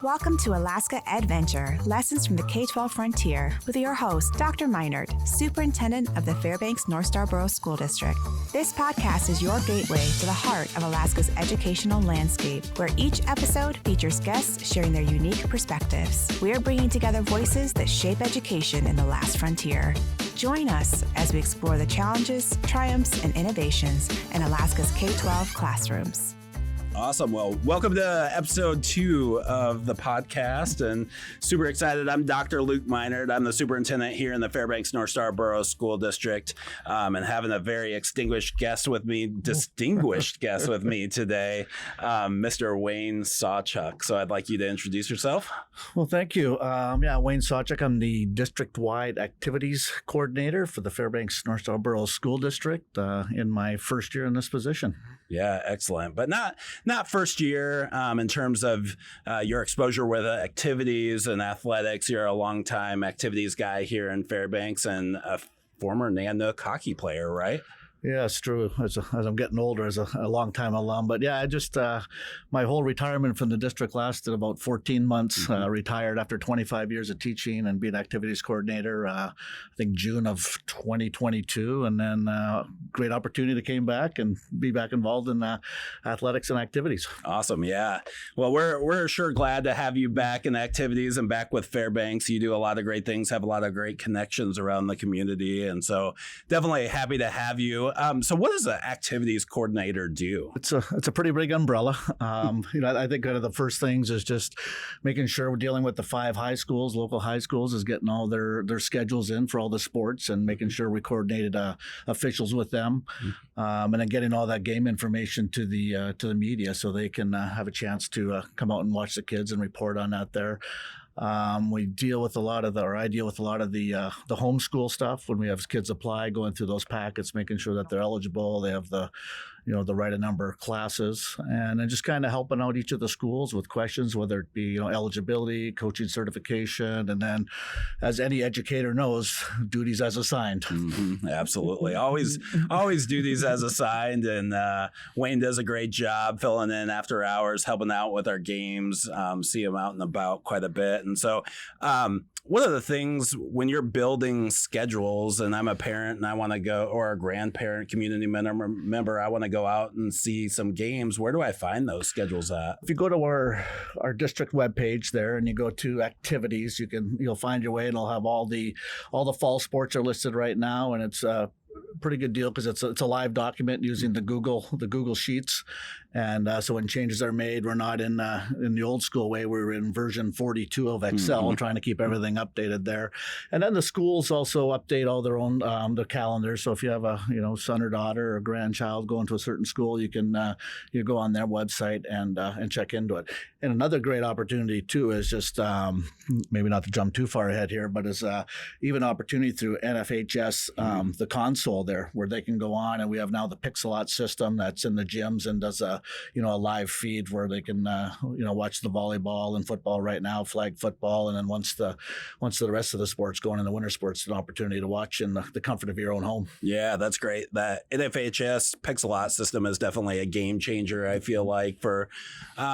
Welcome to Alaska EdVenture, Lessons from the K-12 Frontier, with your host, Dr. Meinert, Superintendent of the Fairbanks North Starborough School District. This podcast is your gateway to the heart of Alaska's educational landscape, where each episode features guests sharing their unique perspectives. We are bringing together voices that shape education in the last frontier. Join us as we explore the challenges, triumphs, and innovations in Alaska's K-12 classrooms. Awesome. Well, welcome to episode 2 of the podcast, and super excited. I'm Dr. Luke Meinert. I'm the superintendent here in the Fairbanks North Starborough School District, and having a very distinguished guest with me today, Mr. Wayne Sawchuk. So I'd like you to introduce yourself. Well, thank you. Wayne Sawchuk. I'm the Districtwide Activities Coordinator for the Fairbanks North Starborough School District in my first year in this position. Yeah, excellent. But not first year in terms of your exposure with activities and athletics. You're a longtime activities guy here in Fairbanks and a former Nanook hockey player, right? Yeah, it's true. As I'm getting older, as a longtime alum. But yeah, I just, my whole retirement from the district lasted about 14 months. Retired after 25 years of teaching and being activities coordinator, I think June of 2022. And then great opportunity came back and be back involved in athletics and activities. Awesome. Yeah. Well, we're sure glad to have you back in activities and back with Fairbanks. You do a lot of great things, have a lot of great connections around the community. And so definitely happy to have you. So what does an activities coordinator do? It's a pretty big umbrella. I think kind of the first things is just making sure we're dealing with the 5 high schools, local high schools, is getting all their schedules in for all the sports and making sure we coordinated officials with them, and then getting all that game information to the media so they can have a chance to come out and watch the kids and report on that there. I deal with a lot of the homeschool stuff when we have kids apply, going through those packets, making sure that they're eligible, they have the right number of classes, and then just kind of helping out each of the schools with questions, whether it be eligibility, coaching certification, and then, as any educator knows, duties as assigned. Mm-hmm. Absolutely, always duties as assigned, and Wayne does a great job filling in after hours, helping out with our games. See him out and about quite a bit, and so. One of the things when you're building schedules, and I'm a parent and I want to go, or a grandparent, community member, I want to go out and see some games, where do I find those schedules at? If you go to our district webpage there and you go to activities, you'll find your way, and it'll have all the fall sports are listed right now, and it's pretty good deal because it's a live document using the Google Sheets, and so when changes are made, we're not in the old school way. We're in version 42 of Excel, trying to keep everything updated there. And then the schools also update all their own their calendars. So if you have a son or daughter or grandchild going to a certain school, you can you go on their website and check into it. And another great opportunity too is just maybe not to jump too far ahead here, but is even opportunity through NFHS, the console there, where they can go on, and we have now the Pixelot system that's in the gyms and does a live feed where they can watch the volleyball and football right now, flag football, and then once the rest of the sports going in the winter sports, an opportunity to watch in the comfort of your own home. Yeah, that's great. That NFHS Pixelot system is definitely a game changer, I feel like, for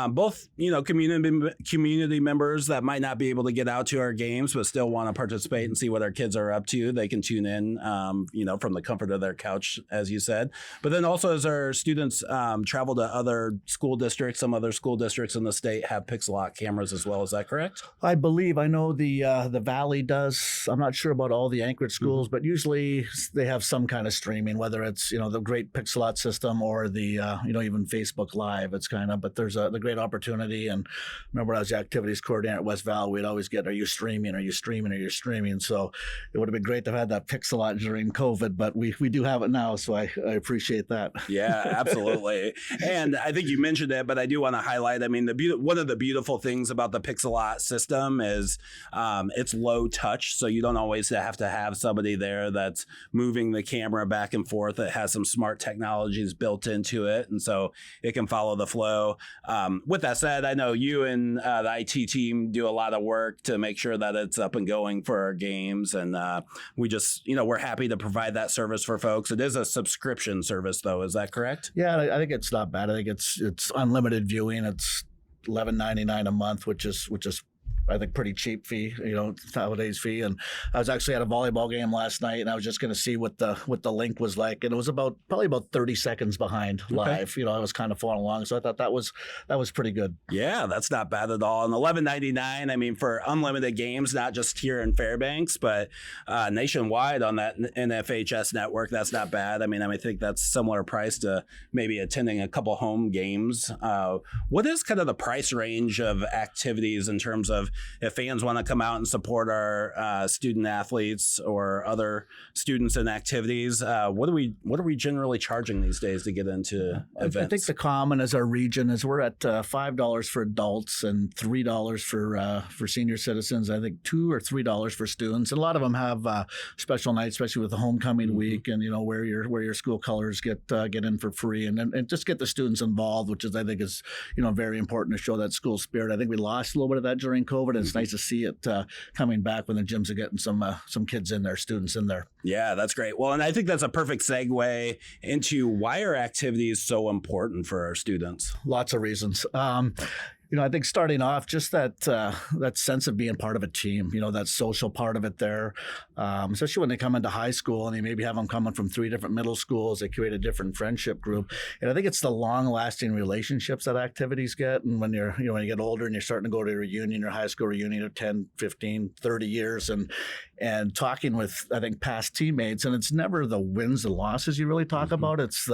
both community members that might not be able to get out to our games but still want to participate and see what our kids are up to. They can tune in from the comfort of their couch, as you said. But then also, as our students travel to other school districts, some other school districts in the state have Pixelot cameras as well. Is that correct? I know the Valley does. I'm not sure about all the Anchorage schools, but usually they have some kind of streaming, whether it's the great Pixelot system or the even Facebook Live. It's but there's the great opportunity. And remember, I was the activities coordinator at West Valley, we'd always get, "Are you streaming? Are you streaming? Are you streaming?" So it would have been great to have had that Pixelot during COVID, but we do have it now, so I appreciate that. Yeah, absolutely. And I think you mentioned it, but I do want to highlight, one of the beautiful things about the Pixelot system is it's low touch, so you don't always have to have somebody there that's moving the camera back and forth. It has some smart technologies built into it, and so it can follow the flow. With that said, I know you and the IT team do a lot of work to make sure that it's up and going for our games, and we just, we're happy to provide that service for folks. It is a subscription service, though. Is that correct? Yeah, I think it's not bad. I think it's unlimited viewing. It's $11.99 a month, which is I think pretty cheap fee, nowadays fee. And I was actually at a volleyball game last night, and I was just going to see what the link was like, and it was probably about 30 seconds behind live. I was kind of following along, so I thought that was pretty good. Yeah, that's not bad at all. And $11.99, I mean, for unlimited games, not just here in Fairbanks, but nationwide on that NFHS network, that's not bad. I mean, I think that's similar price to maybe attending a couple home games. What is kind of the price range of activities in terms of if fans want to come out and support our student athletes or other students in activities? What are we generally charging these days to get into events? I think the common as our region is we're at $5 for adults and $3 for senior citizens. I think $2 or $3 for students. And a lot of them have special nights, especially with the homecoming week, and wear your school colors, get in for free, and just get the students involved, which is I think is very important to show that school spirit. I think we lost a little bit of that during COVID, and it's nice to see it coming back when the gyms are getting some kids in there, students in there. Yeah, that's great. Well, and I think that's a perfect segue into why are activities so important for our students? Lots of reasons. I think starting off, just that sense of being part of a team, that social part of it there, especially when they come into high school and they maybe have them coming from 3 different middle schools, they create a different friendship group. And I think it's the long-lasting relationships that activities get. And when when you get older and you're starting to go to a reunion, your high school reunion of 10, 15, 30 years, and talking with, I think, past teammates, and it's never the wins and losses you really talk about. It's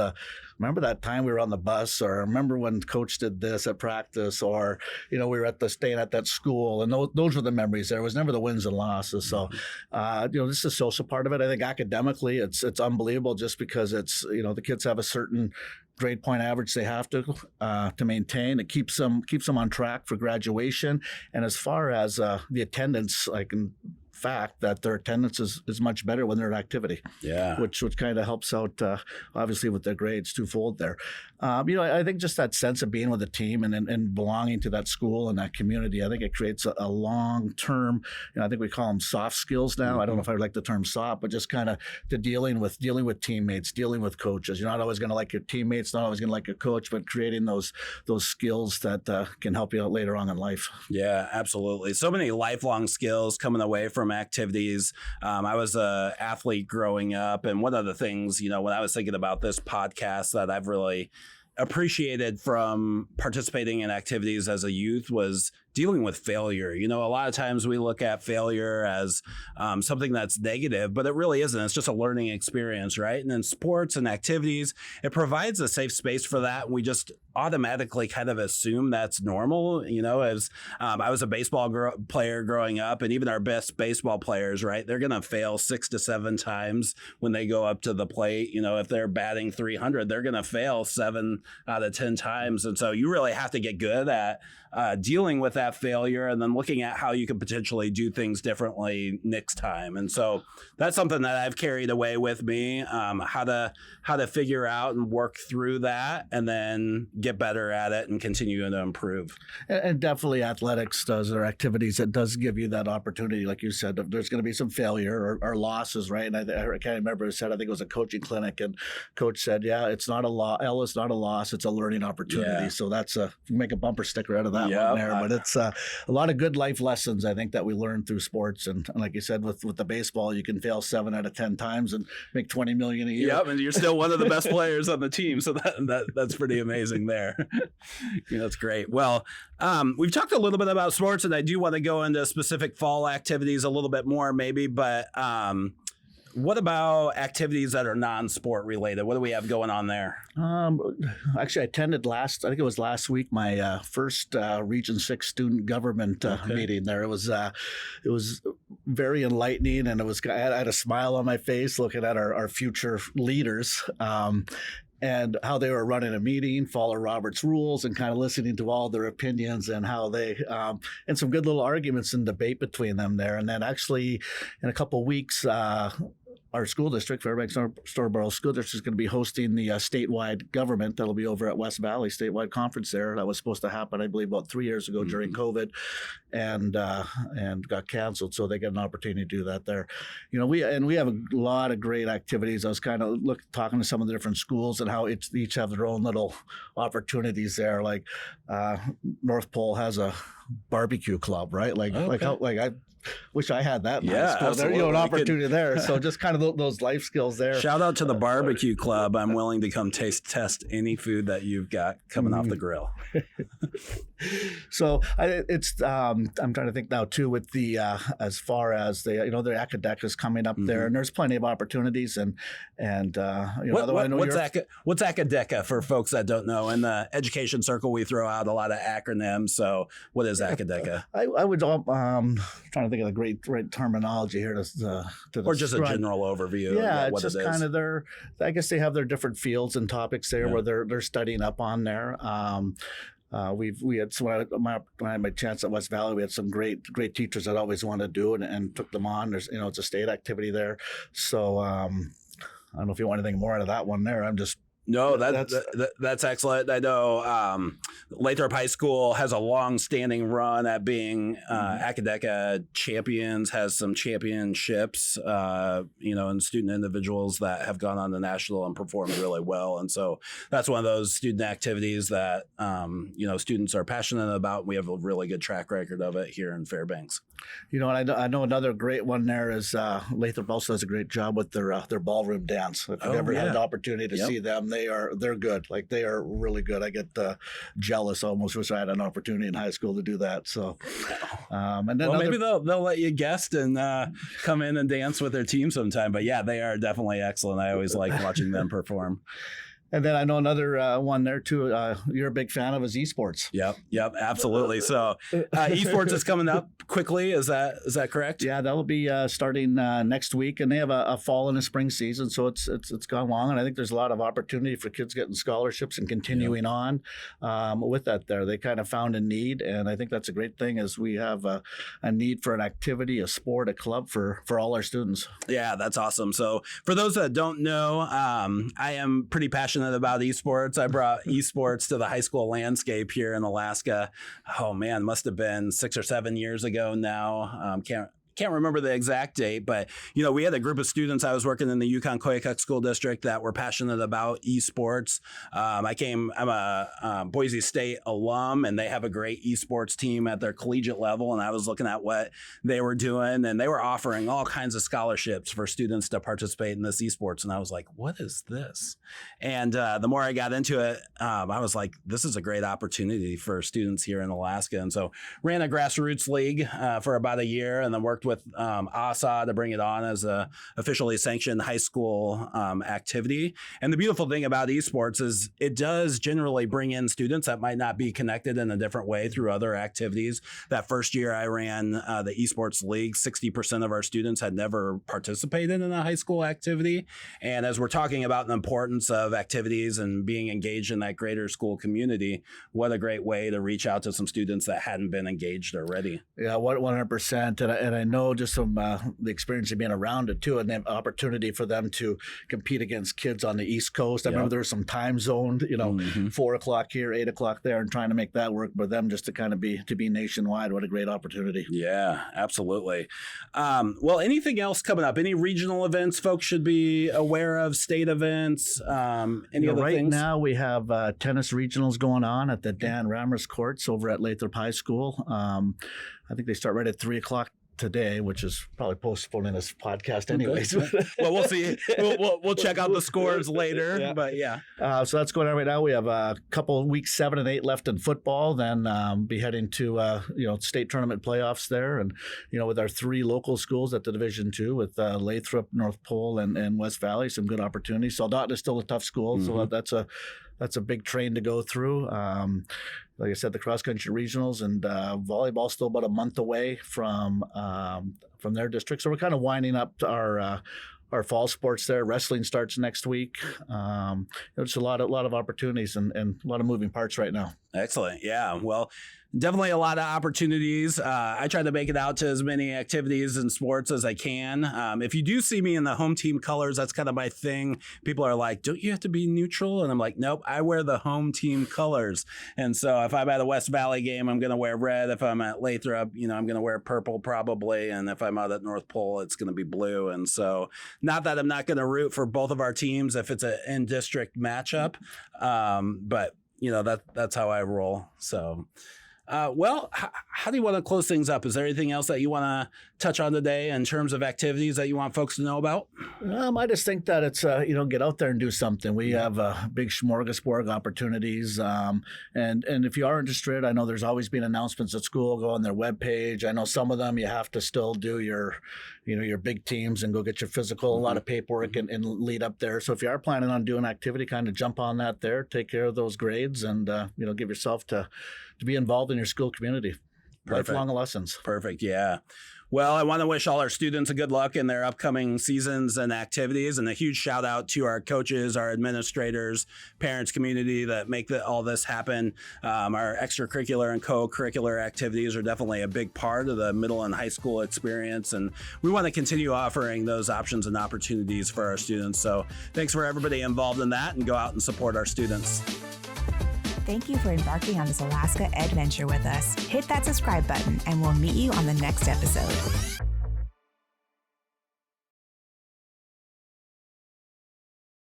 remember that time we were on the bus, or remember when coach did this at practice, or, we were staying at that school, and those were the memories. There was never the wins and losses. So, this is the social part of it. I think academically it's unbelievable, just because it's, the kids have a certain grade point average they have to maintain. It keeps them on track for graduation. And as far as the attendance, fact that their attendance is much better when they're in activity. Yeah. Which kind of helps out, obviously, with their grades twofold there. I think just that sense of being with a team and belonging to that school and that community, I think it creates a long-term, I think we call them soft skills now. I don't know if I like the term soft, but just kind of dealing with teammates, dealing with coaches. You're not always going to like your teammates, not always going to like your coach, but creating those skills that can help you out later on in life. Yeah, absolutely. So many lifelong skills coming away from activities. I was an athlete growing up, and one of the things, when I was thinking about this podcast that I've really appreciated from participating in activities as a youth was dealing with failure. A lot of times we look at failure as something that's negative, but it really isn't. It's just a learning experience, right? And in sports and activities, it provides a safe space for that. We just automatically kind of assume that's normal. As I was a baseball player growing up, and even our best baseball players, right? They're going to fail 6 to 7 times when they go up to the plate. If they're batting 300, they're going to fail 7 out of 10 times. And so you really have to get good at dealing with that failure, and then looking at how you could potentially do things differently next time. And so that's something that I've carried away with me, how to figure out and work through that, and then get better at it and continue to improve. And definitely athletics or activities that does give you that opportunity. Like you said, there's going to be some failure or losses, right? And I can't remember who said, I think it was a coaching clinic, and coach said, yeah, it's not a loss. L is not a loss. It's a learning opportunity. Yeah. So that's make a bumper sticker out of that one there. But it's a lot of good life lessons, I think, that we learn through sports. And like you said, with the baseball, you can fail 7 out of 10 times and make $20 million a year. Yep, and you're still one of the best players on the team. So that's pretty amazing there. That's great. Well, we've talked a little bit about sports, and I do want to go into specific fall activities a little bit more maybe, but what about activities that are non-sport related? What do we have going on there? Actually, I attended last week, my first Region 6 student government meeting there. It was very enlightening, and I had a smile on my face looking at our future leaders. And how they were running a meeting, follow Robert's rules, and kind of listening to all their opinions, and how they, and some good little arguments and debate between them there. And then actually in a couple of weeks, our school district, Fairbanks Northborough School District, is going to be hosting the statewide government. That'll be over at West Valley statewide conference there. That was supposed to happen, I believe, about 3 years ago during COVID, and got canceled. So they get an opportunity to do that there. We have a lot of great activities. I was kind of talking to some of the different schools and how each have their own little opportunities there. Like North Pole has a barbecue club, right? I wish I had that. Yeah, absolutely. There, an opportunity there. So just kind of those life skills there. Shout out to the barbecue club. I'm willing to come test any food that you've got coming off the grill. So I'm trying to think now too with the as far as the Academic is coming up there, and there's plenty of opportunities and what's Academic for folks that don't know? In the education circle, we throw out a lot of acronyms. So what is Academic? I would trying to think of the right terminology here to or just a general overview. Yeah, of it's just kind of I guess they have their different fields and topics there where they're studying up on there. We had when I had my chance at West Valley, we had some great teachers that always wanted to do it and took them on. There's it's a state activity there, so I don't know if you want anything more out of that one there. I'm just. No, that's excellent. I know Lathrop High School has a long-standing run at being Academic champions, has some championships, and student individuals that have gone on to national and performed really well. And so that's one of those student activities that, students are passionate about. We have a really good track record of it here in Fairbanks. And I know another great one there is Lathrop also does a great job with their ballroom dance. If you've ever had an opportunity to see them, they're good. Like they are really good. I get jealous almost. Wish I had an opportunity in high school to do that. So, and then maybe they'll let you guest and come in and dance with their team sometime. But yeah, they are definitely excellent. I always like watching them perform. And then I know another one there too. You're a big fan of is Esports. Yep, absolutely. So Esports is coming up quickly. Is that correct? Yeah, that'll be starting next week, and they have a fall and a spring season, so it's gone long, and I think there's a lot of opportunity for kids getting scholarships and continuing on with that. There, they kind of found a need, and I think that's a great thing. Is we have a need for an activity, a sport, a club for all our students. Yeah, that's awesome. So for those that don't know, I am pretty passionate about esports. I brought esports to the high school landscape here in Alaska. Oh man, must have been 6 or 7 years ago now. Can't remember the exact date, but we had a group of students. I was working in the Yukon-Koyukuk School District that were passionate about esports. I'm a Boise State alum, and they have a great esports team at their collegiate level. And I was looking at what they were doing, and they were offering all kinds of scholarships for students to participate in this esports. And I was like, what is this? And the more I got into it, I was like, this is a great opportunity for students here in Alaska. And so ran a grassroots league for about a year, and then worked with ASA to bring it on as a officially sanctioned high school activity. And the beautiful thing about esports is it does generally bring in students that might not be connected in a different way through other activities. That first year I ran the esports league, 60% of our students had never participated in a high school activity. And as we're talking about the importance of activities and being engaged in that greater school community, what a great way to reach out to some students that hadn't been engaged already. Yeah, 100%. And I know just from the experience of being around it too, and the opportunity for them to compete against kids on the East Coast. I remember there was some time zoned, 4 o'clock here, 8 o'clock there, and trying to make that work. But them just to kind of be nationwide, what a great opportunity. Yeah, absolutely. Well, anything else coming up? Any regional events folks should be aware of? State events? Any other right things? Right now we have tennis regionals going on at the Dan Rammers Courts over at Lathrop High School. I think they start right at 3 o'clock today, which is probably postponing this podcast anyways. Well, we'll see. We'll check out the scores later. But so that's going on right now. We have a couple weeks 7 and 8 left in football. Then be heading to state tournament playoffs there, and with our 3 local schools at the Division II with Lathrop, North Pole, and West Valley, some good opportunities. Soldotna is still a tough school, so that's a big train to go through. Like I said, the cross-country regionals and volleyball still about a month away from their district. So we're kind of winding up our fall sports there. Wrestling starts next week. There's a lot of opportunities and a lot of moving parts right now. Excellent. Yeah. Well, Definitely a lot of opportunities. I try to make it out to as many activities and sports as I can. If you do see me in the home team colors, that's kind of my thing. People are like, don't you have to be neutral? And I'm like, nope, I wear the home team colors. And so if I'm at a West Valley game, I'm going to wear red. If I'm at Lathrop, I'm going to wear purple probably. And if I'm out at North Pole, it's going to be blue. And so not that I'm not going to root for both of our teams if it's an in-district matchup, but that's how I roll. So. How do you want to close things up? Is there anything else that you want to touch on today in terms of activities that you want folks to know about? I just think that it's, get out there and do something. We have a big smorgasbord opportunities. And if you are interested, I know there's always been announcements at school. Go on their webpage. I know some of them you have to still do your big teams and go get your physical, a lot of paperwork and lead up there. So if you are planning on doing activity, kind of jump on that there, take care of those grades and, give yourself to be involved in your school community. Perfect. Lifelong lessons. Perfect. Yeah. Well, I want to wish all our students a good luck in their upcoming seasons and activities, and a huge shout out to our coaches, our administrators, parents, community that make all this happen. Our extracurricular and co-curricular activities are definitely a big part of the middle and high school experience, and we want to continue offering those options and opportunities for our students. So thanks for everybody involved in that, and go out and support our students. Thank you for embarking on this Alaska EdVenture with us. Hit that subscribe button and we'll meet you on the next episode.